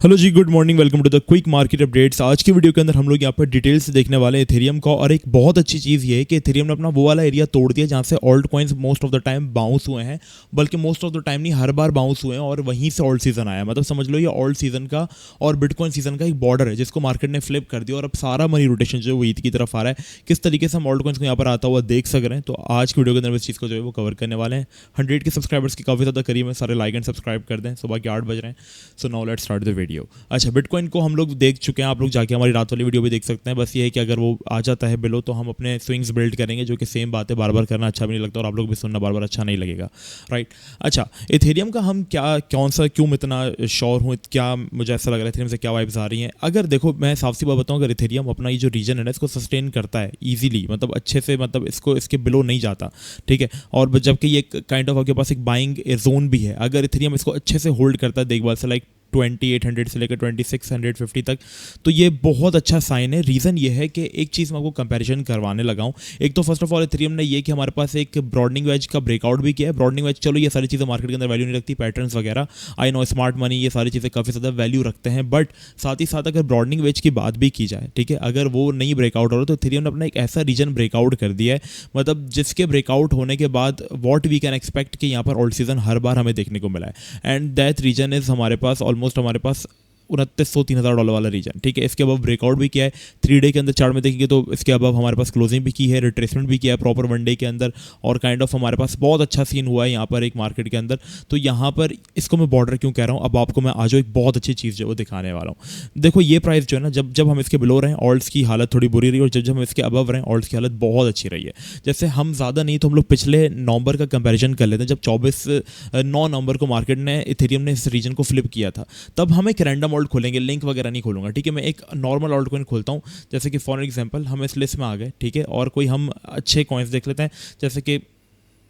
Hello जी, good morning, welcome to the quick market updates. आज की वीडियो के अंदर हम लोग यहाँ पर डिटेल्स से देखने वाले हैं इथेरियम का। और एक बहुत अच्छी चीज़ ये है कि इथेरियम ने अपना वो वाला एरिया तोड़ दिया जहाँ से alt coins most of the time bounce हुए हैं, बल्कि मोस्ट ऑफ द टाइम नहीं, हर बार बाउंस हुए हैं और वहीं से ऑल्ट सीजन आया। मतलब समझ लो ये ऑल्ट सीजन का और बिटकॉइन सीजन का एक बॉर्डर है जिसको मार्केट ने फ्लिप कर दिया और अब सारा मनी रोटेशन जो है वो ईद की तरफ आ रहा है। किस तरीके से हम ऑल्ट कॉइन्स को यहाँ पर आता हुआ देख सक रहे हैं, तो आज की वीडियो के अंदर इस चीज़ को जो है वो कवर करने वाले हैं। 100 के सब्सक्राइबर्स की काफ़ी ज़्यादा करीब है, सारे लाइक एंड सब्सक्राइब कर दें। सुबह के 8 बज रहे हैं। So now let's start the video. अच्छा, बिटकॉइन को हम लोग देख चुके हैं, आप लोग जाके हमारी रात वाली वीडियो भी देख सकते हैं। बस ये है कि अगर वो आ जाता है बिलो तो हम अपने स्विंग्स बिल्ड करेंगे, जो कि सेम बात है, बार बार करना अच्छा भी नहीं लगता और आप लोग भी सुनना बार बार अच्छा नहीं लगेगा, राइट। अच्छा, इथेरियम का हम क्यों इतना श्योर हूँ, क्या मुझे ऐसा लग रहा है इथेरियम से क्या वाइब्स आ रही हैं। अगर देखो मैं साफ सी बात बताऊँ, अगर इथेरियम अपना ये जो रीजन है ना इसको सस्टेन करता है ईजिली, मतलब अच्छे से, मतलब इसके बिलो नहीं जाता, ठीक है, और जबकि ये काइंड ऑफ आपके पास एक बाइंग जोन भी है, अगर इथेरियम इसको अच्छे से होल्ड करता है देखभाल से, लाइक 2800 से लेकर 2650 तक, तो ये बहुत अच्छा साइन है। रीज़न ये है कि एक चीज़ मैं आपको कंपैरिजन करवाने लगा हूँ। एक तो फर्स्ट ऑफ ऑल इथेरियम ने ये कि हमारे पास एक ब्रॉडनिंग वेज का ब्रेकआउट भी किया है। ब्रॉडनिंग वेज, चलो ये सारी चीज़ें मार्केट के अंदर वैल्यू नहीं रखती, पैटर्न्स वगैरह, आई नो, स्मार्ट मनी, ये सारी चीज़ें काफ़ी ज़्यादा वैल्यू रखते हैं, बट साथ ही साथ अगर ब्रॉडनिंग वेज की बात भी की जाए, ठीक है, अगर वो नहीं ब्रेकआउट हो रहा तो इथेरियम ने अपना एक ऐसा रीजन ब्रेकआउट कर दिया है, मतलब जिसके ब्रेकआउट होने के बाद वॉट वी कैन एक्सपेक्ट कि यहाँ पर ऑल्ट सीजन हर बार हमें देखने को मिला है। एंड दैट रीजन इज हमारे पास ऑलमोस्ट, हमारे पास $2900-3000 वाला रीजन, ठीक है। इसके अबव ब्रेकआउट भी किया है 3 डे के अंदर, चार्ट में देखेंगे तो इसके अबव हमारे पास क्लोजिंग भी की है, रिट्रेसमेंट भी किया है प्रॉपर 1 डे के अंदर, और काइंड ऑफ हमारे पास बहुत अच्छा सीन हुआ है यहाँ पर एक मार्केट के अंदर। तो यहाँ पर इसको मैं बॉर्डर क्यों कह रहा हूँ, अब आपको मैं आज एक बहुत अच्छी चीज़ जो है वो दिखाने वाला हूँ। देखो ये प्राइस जो है ना, जब हम इसके बिलो रहे हैं ऑल्ट्स की हालत थोड़ी बुरी रही, और जब हम इसके अबव रहे हैं ऑल्ट्स की हालत बहुत अच्छी रही है। जैसे हम ज़्यादा नहीं तो हम लोग पिछले नवंबर का कंपेरिजन कर लेते हैं, जब 9 नवंबर को मार्केट ने, इथेरियम ने इस रीजन को फ्लिप किया था। तब हम एक रैंडम ऑल्ट खोलेंगे, लिंक वगैरह नहीं खोलूंगा, ठीक है, मैं एक नॉर्मल ऑल्ट कॉइन खोलता हूं। जैसे कि फॉर एग्जांपल हम इस लिस्ट में आ गए, ठीक है, और कोई हम अच्छे कॉइन्स देख लेते हैं, जैसे कि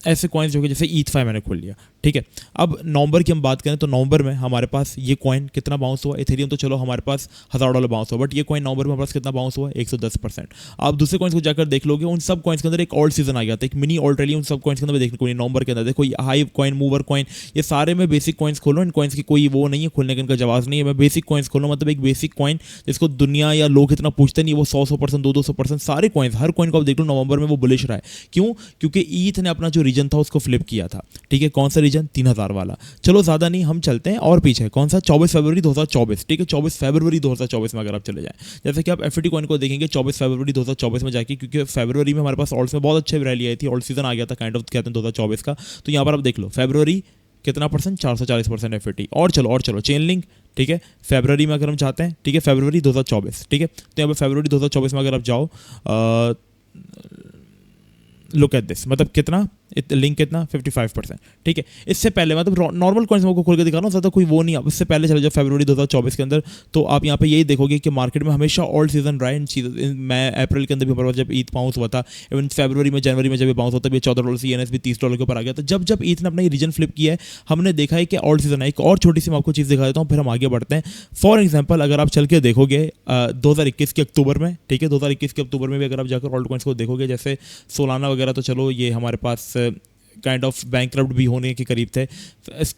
ऐसे कॉइन्स जो कि जैसे ETH5 मैंने खोल लिया, ठीक है। अब नवंबर की हम बात करें तो नवंबर में हमारे पास ये कॉइन कितना बाउंस हुआ, इथेरियम तो चलो हमारे पास $1000 बाउंस हुआ, बट ये कॉइन नवंबर में हमारे पास कितना बाउंस हुआ, 110%। आप दूसरे कॉइन्स को जाकर देख लोगे, उन सब कॉइन्स के अंदर एक ऑल्ट सीजन आ गया था, एक मिनी ऑल्ट रैली उन सब कॉइन्स के अंदर देखने को नहीं। नवंबर के अंदर देखो हाई कॉइन, मूवर कॉइन, ये सारे में बेसिक कॉइन्स खोलो, इन कॉइन्स की कोई वो नहीं है, खोलने का इनका जवाब नहीं है। मैं बेसिक कॉइन्स खोलो, मतलब एक बेसिक कॉइन जिसको दुनिया या लोग इतना पूछते नहीं, वो 100% 200% सारे कॉइन्स, हर कॉइन को आप देख लो नवंबर में वो बुलिश रहा है। क्यों? क्योंकि ईथ ने अपना जो रीजन था उसको फ्लिप किया था, ठीक है। कौन सा रीजन? 3000 वाला। चलो ज़्यादा नहीं, हम चलते हैं और पीछे, कौन सा? 24 फरवरी 2024, ठीक है। 24 फरवरी 2024 में अगर आप चले जाएं, जैसे कि आप FT कॉइन को देखेंगे 24 फरवरी 2024 में जाके, क्योंकि फरवरी में हमारे पास ऑल्ट्स में बहुत अच्छी रैली आई थी, ऑल्ट सीजन आ गया था काइंड ऑफ, कहते हैं 2024 का। तो यहाँ पर आप देख लो फरवरी कितना परसेंट, 440% FT। और चलो चेन लिंक, ठीक है, फरवरी में अगर हम चाहते हैं, ठीक है, फरवरी 2024, ठीक है, तो यहाँ पर फरवरी 2024 में अगर आप जाओ, लुक एट दिस, मतलब कितना लिंक कितना, 55%, ठीक है। इससे पहले मतलब नॉर्मल कॉइन्स को खोल के दिखा रहा हूँ, ज़्यादा कोई वो नहीं। अब इससे पहले चले जाओ फरवरी 2024 के अंदर, तो आप यहाँ पे यही देखोगे कि मार्केट में हमेशा ऑल्ट सीजन रहा है। मैं अप्रैल के अंदर भी हमारे पास जब ईथ बाउंस हुआ था, इवन फरवरी में, जनवरी में जब बाउंस होता है, $14 CNS भी $30 के ऊपर आ गया था। जब ईथ ने अपना ये रीजन फ्लिप किया है, हमने देखा है कि ऑल्ट सीजन है। एक और छोटी सी मैं आपको चीज़ दिखा देता हूँ, फिर हम आगे बढ़ते हैं। फॉर एग्जाम्पल अगर आप चल के देखोगे 2021 के अक्टूबर में, ठीक है, 2021 के अक्टूबर में भी अगर आप जाकर ऑल्ट कॉइन्स को देखोगे, जैसे सोलाना वगैरह, तो चलो ये हमारे पास काइंड ऑफ बैंकरप्ट भी होने के करीब थे।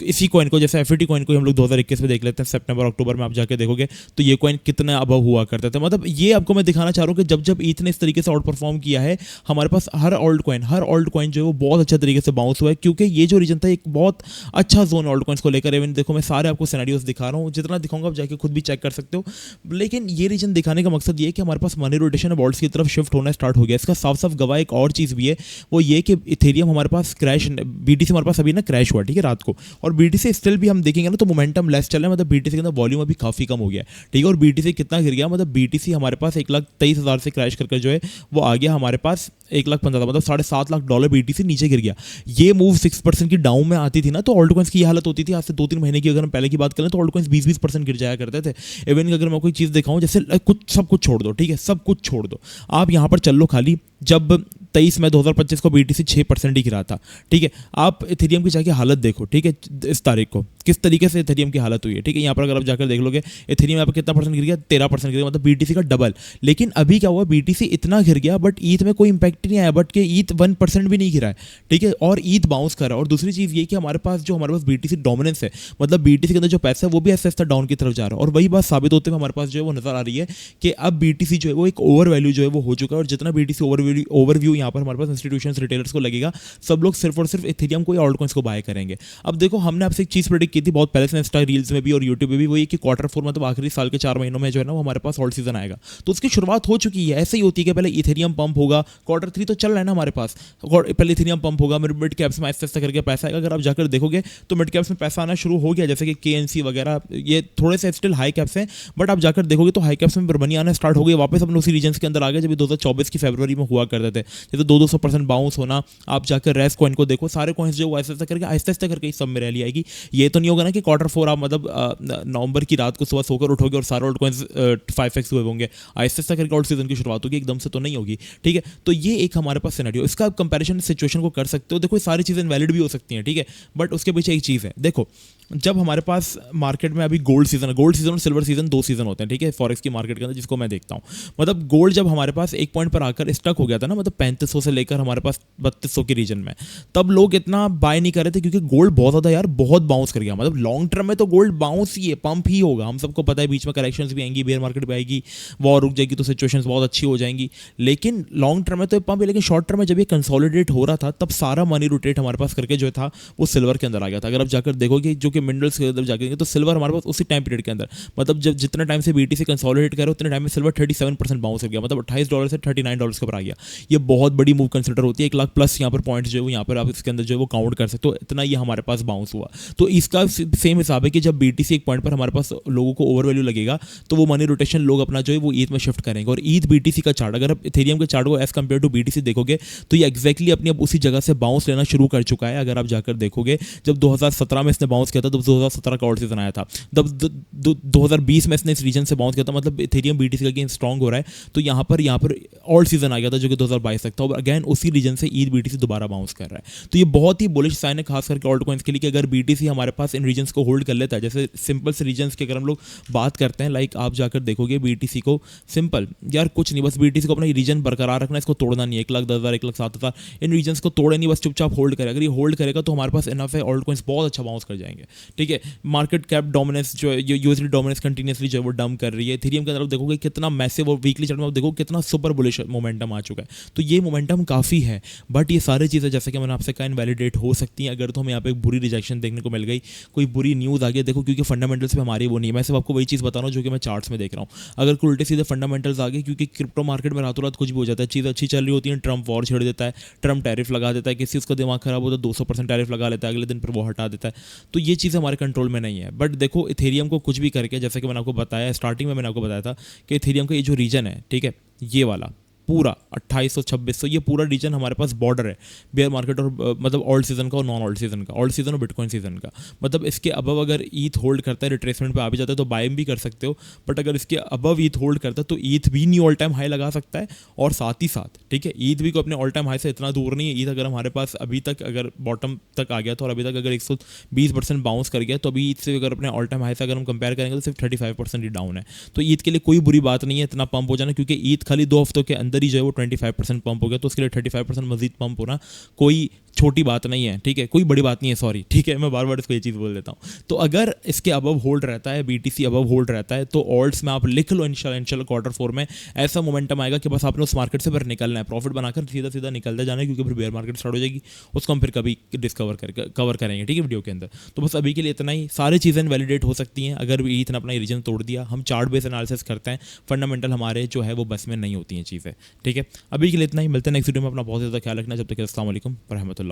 इसी कॉइन को, जैसे FT कॉइन को हम लोग 2021 में देख लेते हैं, सितंबर अक्टूबर में आप जाके देखोगे तो ये कॉइन कितने अबव हुआ करते थे। मतलब ये आपको मैं दिखाना चाह रहा हूँ कि जब ईथ ने इस तरीके से आउट परफॉर्म किया है, हमारे पास हर ऑल्ट कॉइन जो है वो बहुत अच्छे तरीके से बाउंस हुआ है, क्योंकि ये जो रीजन था एक बहुत अच्छा जोन ऑल्ट कॉइन्स को लेकर। इवन देखो मैं सारे आपको सिनेरियोस दिखा रहा हूँ, जितना दिखाऊंगा आप जाके खुद भी चेक कर सकते हो। लेकिन ये रीजन दिखाने का मकसद ये है कि हमारे पास मनी रोटेशन अब ऑल्ट्स की तरफ शिफ्ट होना स्टार्ट हो गया। इसका साफ साफ गवाह एक और चीज़ भी है, वो ये कि इथेरियम हमारे पास क्रैश, BTC हमारे पास अभी ना क्रैश हुआ, ठीक है, रात को, और BTC स्टिल भी हम देखेंगे ना तो मोमेंटम लेस चल रहा है, मतलब BTC के अंदर वॉल्यूम अभी काफ़ी कम हो गया है, ठीक है। और BTC कितना गिर गया, मतलब BTC हमारे पास 1,23,000 से क्रैश करके जो है वो आ गया हमारे पास 1,15,000, मतलब $7.5 लाख BTC नीचे गिर गया। ये मूव 6% की डाउन में आती थी ना, तो ऑल्ट कॉइन्स की हालत होती थी आज से 2-3 महीने की। अगर हम पहले की बात करें तो ऑल्ट कॉइन्स 20% गिर जाया करते थे। इवन अगर मैं कोई चीज़ दिखाऊं, जैसे सब कुछ छोड़ दो, ठीक है, सब कुछ छोड़ दो, आप यहाँ पर चल लो खाली, जब 23 मई 2025 को BTC 6% ही गिरा था। ठीक है, आप इथेरियम की जाके हालत देखो, ठीक है, इस तारीख को किस तरीके से इथेरियम की हालत हुई है। ठीक है, यहाँ पर अगर आप जाकर देख लोगे इथेरियम यहाँ पर कितना परसेंट गिर गया, 13% गिर गया, मतलब BTC का डबल। लेकिन अभी क्या हुआ, BTC इतना गिर गया बट ईथ में कोई इंपैक्ट नहीं आया, बट के ईथ 1% भी नहीं गिरा है। ठीक है, और ईथ बाउंस कर रहा है। और दूसरी चीज़ ये कि हमारे पास BTC डोमिनेंस है, मतलब BTC के अंदर जो पैसा है वो भी ऐसा डाउन की तरफ जा रहा है। और वही बात साबित होते हुए हमारे पास जो है वो नजर आ रही है कि अब BTC जो है वो एक ओवर वैल्यू जो है वो हो चुका है। और जितना BTC ओवरव्यू यहाँ पर हमारे पास इंस्टीट्यूशंस रिटेलर्स को लगेगा, सब लोग सिर्फ और सिर्फ इथेरियम को या ऑल्ट कॉइन्स को बाय करेंगे। अब देखो, हमने आपसे एक चीज़ प्रेडिक्ट की थी बहुत पहले से इंस्टा रील्स में भी और यूट्यूब में भी, वो ये कि Q4 मतलब आखिरी साल के 4 महीनों में जो है ना वो हमारे पास ऑल्ट सीजन आएगा। तो उसकी शुरुआत हो चुकी है। ऐसे ही होती है कि पहले इथेरियम पंप होगा, Q3 तो चल रहा है ना हमारे पास, पहले इथेरियम पंप होगा, मिड कैप्स में ऐसे ऐसे करके पैसा आएगा। अगर आप जाकर देखोगे तो मिड कैप्स में पैसा आना शुरू हो गया, जैसे कि KNC वगैरह, ये थोड़े से स्टिल हाई कैप्स हैं, बट आप जाकर देखोगे तो हाई कैप्स में मनी आना स्टार्ट हो गया। वापस अपने उसी रीजन के अंदर आ गए जब 2024 की फरवरी में हुआ करते थे, जैसे 200% बाउंस होना। आप जाकर रेस कॉइन को देखो, सारे कॉइन्स जो ऐसे ऐसे करके आहिस्ते आहिस्ते करके सब में रैली आएगी। ये तो नहीं होगा ना कि Q4 आप मतलब नवंबर की रात को सुबह सोकर उठोगे और सारे ऑल्ट कॉइन्स 5x हुए होंगे। आहिस्ते आहिस्ते करके ऑल्ट सीजन की शुरुआत होगी, एकदम से तो नहीं होगी। ठीक है, तो ये एक हमारे पास सिनेरियो, इसका आप कंपैरिजन सिचुएशन को कर सकते हो। देखो, ये सारी चीज़ें इनवैलिड भी हो सकती हैं, ठीक है, बट उसके पीछे एक चीज़ है। देखो, जब हमारे पास मार्केट में अभी गोल्ड सीजन और सिल्वर सीजन 2 सीजन होते हैं, ठीक है, फॉरेक्स की मार्केट के अंदर, जिसको मैं देखता हूँ। मतलब गोल्ड जब हमारे पास एक पॉइंट पर आकर स्टक हो गया था ना, मतलब 3500 से लेकर हमारे पास 3200 के रीजन में, तब लोग इतना बाय नहीं कर रहे थे क्योंकि गोल्ड बहुत ज़्यादा यार बहुत बाउंस कर गया। मतलब लॉन्ग टर्म में तो गोल्ड बाउंस ही है, पंप ही होगा, हम सबको पता है। बीच में करेक्शंस भी आएंगी, बेयर मार्केट भी आएगी, वॉर रुक जाएगी तो सिचुएशंस बहुत अच्छी हो जाएंगी। लेकिन लॉन्ग टर्म में तो पंप है, लेकिन शॉर्ट टर्म में जब ये कंसोलिडेट हो रहा था तब सारा मनी रोटेट हमारे पास करके जो था वो सिल्वर के अंदर आ गया था। अगर आप जाकर देखोगे जो कि मिनरल्स के अंदर जाकर तो सिल्वर हमारे पास उसी टाइम पीरियड के अंदर, मतलब जब जितना टाइम से BTC कंसोलिडेट करे उतने टाइम में सिल्वर 37% बाउंस हो गया, मतलब $28 से $39 के ऊपर आ गया। ये बहुत बड़ी मूव कंसिडर होती है। 1 लाख प्लस यहाँ पर पॉइंट्स जो है यहाँ पर आप इसके अंदर जो है वो काउंट कर सकते हो, इतना ये हमारे पास बाउंस हुआ। तो इसका सेम हिसाब है कि जब BTC एक पॉइंट पर हमारे पास लोगों को ओवर वैल्यू लगेगा तो वो मनी रोटेशन लोग अपना जो है वो ईथ में शिफ्ट करेंगे। और ईथ BTC का चार्ट, अगर आप इथेरियम के चार्ट को एज कम्पेयर टू BTC देखोगे तो ये एक्जैक्टली अपनी अब उसी जगह से बाउंस लेना शुरू कर चुका है। अगर आप जाकर देखोगे, जब 2017 में इसने बाउंस किया था, तब 2017 का ऑल्ट सीजन आया था, तब 2020 में इसने इस रीजन से बाउंस किया था, मतलब इथेरियम BTC का गेन स्ट्रॉन्ग हो रहा है। तो यहाँ पर ऑल्ट सीजन आ गया था जो कि 2022 तक था, और अगेन उसी रीजन से ईथ BTC दोबारा बाउंस कर रहा है। तो ये बहुत ही बुलिश साइन है, खास करके ऑल्ट कॉइन्स के लिए, कि अगर BTC हमारे पास इन रीजन्स को होल्ड कर लेता है, जैसे सिंपल से रीजन्स की अगर हम लोग बात करते हैं, लाइक आप जाकर देखोगे BTC को सिंपल यार कुछ नहीं, बस BTC को अपना रीजन बरकरार रखना, इसको तोड़ना नहीं है। 1,10,000 1,07,000 इन रीजन्स को तोड़े नहीं, बस चुपचाप होल्ड करे। अगर ये होल्ड करेगा तो हमारे पास इनफ है, ऑल्ट कॉइन्स बहुत अच्छा बाउंस कर जाएंगे। ठीक है, मार्केट कैप डोमिनेंस जो है, यूएसडी डोमिनेंस कंटिन्यूसली जो है वो डंप कर रही है। इथेरियम के अंदर देखोगे कितना मैसिव, और वीकली चार्ट में आप देखो कितना सुपर बुलिश मोमेंटम आ चुका है। तो ये मोमेंटम काफ़ी है, बट ये सारी चीज़ें जैसे कि मैंने आपसे कहा इनवैलिडेट हो सकती हैं अगर तो हमें यहाँ पे एक बुरी रिजेक्शन देखने को मिल गई, कोई बुरी न्यूज़ आ गई। देखो, क्योंकि फंडामेंटल्स पे हमारी वो नहीं है, मैं सिर्फ आपको वही चीज़ बता रहा हूँ जो कि मैं चार्ट्स में देख रहा हूँ। अगर कोई उल्टे सीधे फंडामेंटल्स आ गए, क्योंकि क्रिप्टो मार्केट में रातों रात कुछ भी हो जाता है, चीज़ अच्छी चल रही होती है, ट्रम्प वॉर छेड़ देता है, ट्रम्प टैरिफ लगा देता है, किसी उसका दिमाग खराब होता है 200% टैरिफ लगा लेता है, अगले दिन पर वो हटा देता है। तो ये चीज़ हमारे कंट्रोल में नहीं है। बट देखो, इथेरियम को कुछ भी करके, जैसे कि मैंने आपको बताया स्टार्टिंग में, मैंने आपको बताया था कि इथेरियम का ये जो रीजन है, ठीक है, ये वाला पूरा 2800-2600, ये पूरा रीजन हमारे पास बॉर्डर है बेयर मार्केट और मतलब ऑल्ट सीजन का और नॉन ऑल्ट सीजन का, ऑल्ट सीजन और बिटकॉइन सीजन का। मतलब इसके अबव अगर ईथ होल्ड करता है, रिट्रेसमेंट पे आ भी जाता है तो बाय भी कर सकते हो, बट अगर इसके अबव ईथ होल्ड करता है तो ईथ भी न्यू ऑल टाइम हाई लगा सकता है। और साथ ही साथ, ठीक है, ईथ भी को अपने ऑल टाइम हाई से इतना दूर नहीं है। ईथ अगर हमारे पास अभी तक अगर बॉटम तक आ गया तो, और अभी तक अगर 120% बाउंस कर गया, तो अभी ईथ से अगर अपने ऑल टाइम हाई से अगर हम कंपेयर करेंगे तो सिर्फ 35% ही डाउन है। तो ईथ के लिए कोई बुरी बात नहीं है इतना पंप हो जाना, क्योंकि ईथ खाली 2 हफ्तों के अंदर ही जो है वो 25% पंप हो गया, तो उसके लिए 35% मजीद पंप होना कोई छोटी बात नहीं है। ठीक है, कोई बड़ी बात नहीं है, सॉरी, ठीक है, मैं बार बार इसको ये चीज़ बोल देता हूँ। तो अगर इसके अबव होल्ड रहता है, BTC अबव होल्ड रहता है, तो ऑल्ट्स में आप लिख लो इंशाल्लाह Q4 में ऐसा मोमेंटम आएगा कि बस आपने उस मार्केट से फिर निकलना है, प्रॉफिट बनाकर सीधा सीधा निकलते जाना है, क्योंकि फिर बेयर मार्केट स्टार्ट हो जाएगी, उसको हम फिर कभी कवर करेंगे, ठीक है, वीडियो के अंदर। तो बस अभी के लिए इतना ही। सारी चीज़ें वैलिडेट हो सकती हैं अगर ईथ ने अपना रीजन तोड़ दिया। हम चार्ट बेस एनालिसिस करते हैं, फंडामेंटल हमारे जो है वो बस में नहीं होती हैं चीज़ें। ठीक है, अभी के लिए इतना ही, मिलते हैं नेक्स्ट वीडियो में। अपना बहुत ज़्यादा ख्याल रखना, जब तक अस्सलाम वालेकुम व रहमतुल्लाह।